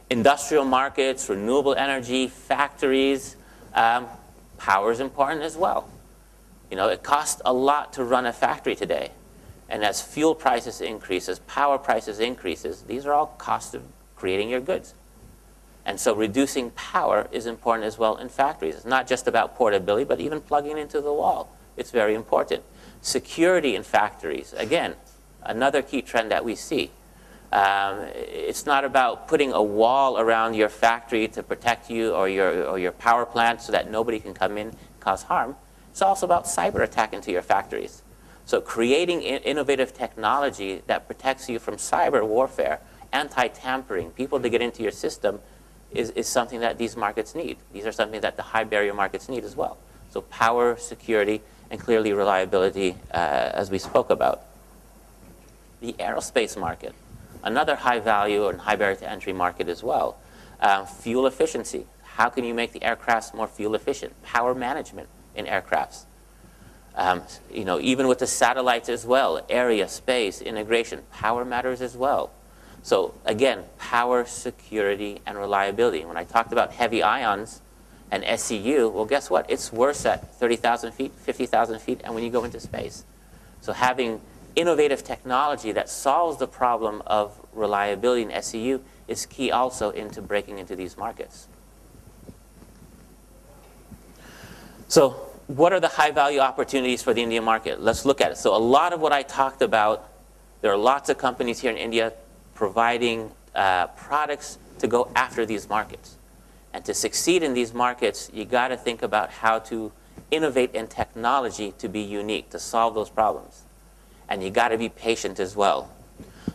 Industrial markets, renewable energy, factories, power is important as well. You know, it costs a lot to run a factory today. And as fuel prices increase, as power prices increases, these are all costs of creating your goods. And so reducing power is important as well in factories. It's not just about portability, but even plugging into the wall. It's very important. Security in factories, again, another key trend that we see. It's not about putting a wall around your factory to protect you or your power plant so that nobody can come in and cause harm. It's also about cyber attack into your factories. So creating innovative technology that protects you from cyber warfare, anti-tampering, people to get into your system is something that these markets need. These are something that the high barrier markets need as well. So power, security, and clearly reliability, as we spoke about. The aerospace market, another high value and high barrier to entry market as well. Fuel efficiency. How can you make the aircrafts more fuel efficient? Power management in aircrafts. You know, even with the satellites as well, area, space, integration, power matters as well. So again, power, security, and reliability. When I talked about heavy ions and SCU, well, guess what? It's worse at 30,000 feet, 50,000 feet, and when you go into space. So having innovative technology that solves the problem of reliability in SCU is key also into breaking into these markets. So what are the high-value opportunities for the Indian market? Let's look at it. So a lot of what I talked about, there are lots of companies here in India providing products to go after these markets. And to succeed in these markets, you got to think about how to innovate in technology to be unique, to solve those problems. And you got to be patient as well.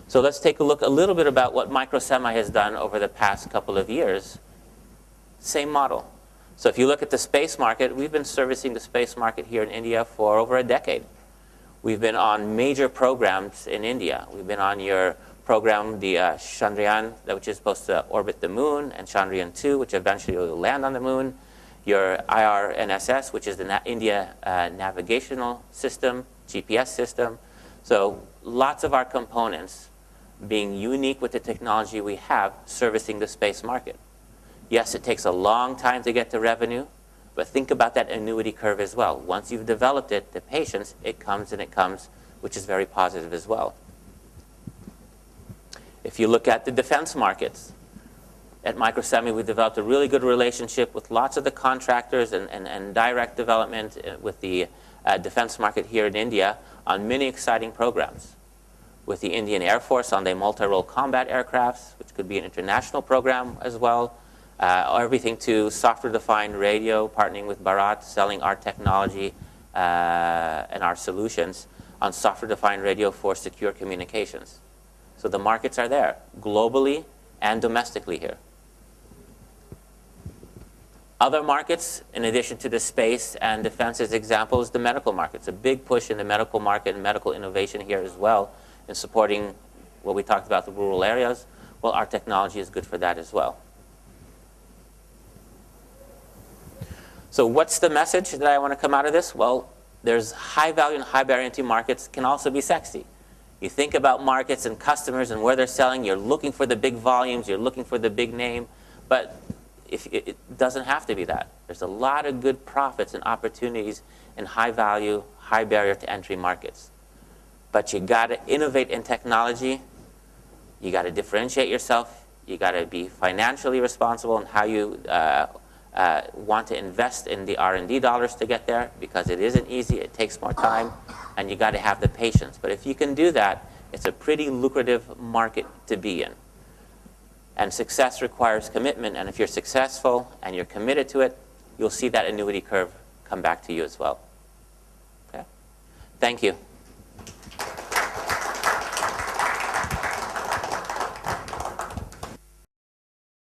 So let's take a look a little bit about what Microsemi has done over the past couple of years. Same model. So if you look at the space market, we've been servicing the space market here in India for over a decade. We've been on major programs in India. We've been on your program, the Chandrayaan, which is supposed to orbit the moon, and Chandrayaan 2, which eventually will land on the moon. Your IRNSS, which is the India Navigational System, GPS system. So lots of our components being unique with the technology we have servicing the space market. Yes, it takes a long time to get to revenue, but think about that annuity curve as well. Once you've developed it, the patience, it comes and it comes, which is very positive as well. If you look at the defense markets, at Microsemi, we developed a really good relationship with lots of the contractors and direct development with the defense market here in India on many exciting programs. With the Indian Air Force on their multi-role combat aircrafts, which could be an international program as well. Everything to software-defined radio, partnering with Bharat, selling our technology and our solutions on software-defined radio for secure communications. So the markets are there, globally and domestically here. Other markets, in addition to the space and defense as examples, the medical markets. A big push in the medical market and medical innovation here as well in supporting what we talked about, the rural areas. Well, our technology is good for that as well. So what's the message that I want to come out of this? Well, there's high value and high barrier entry markets can also be sexy. You think about markets and customers and where they're selling, you're looking for the big volumes, you're looking for the big name, but it doesn't have to be that. There's a lot of good profits and opportunities in high value, high barrier to entry markets. But you got to innovate in technology, you got to differentiate yourself, you got to be financially responsible in how you want to invest in the R&D dollars to get there, because it isn't easy, it takes more time, and you got to have the patience. But if you can do that, it's a pretty lucrative market to be in. And success requires commitment, and if you're successful and you're committed to it, you'll see that annuity curve come back to you as well. Okay? Thank you.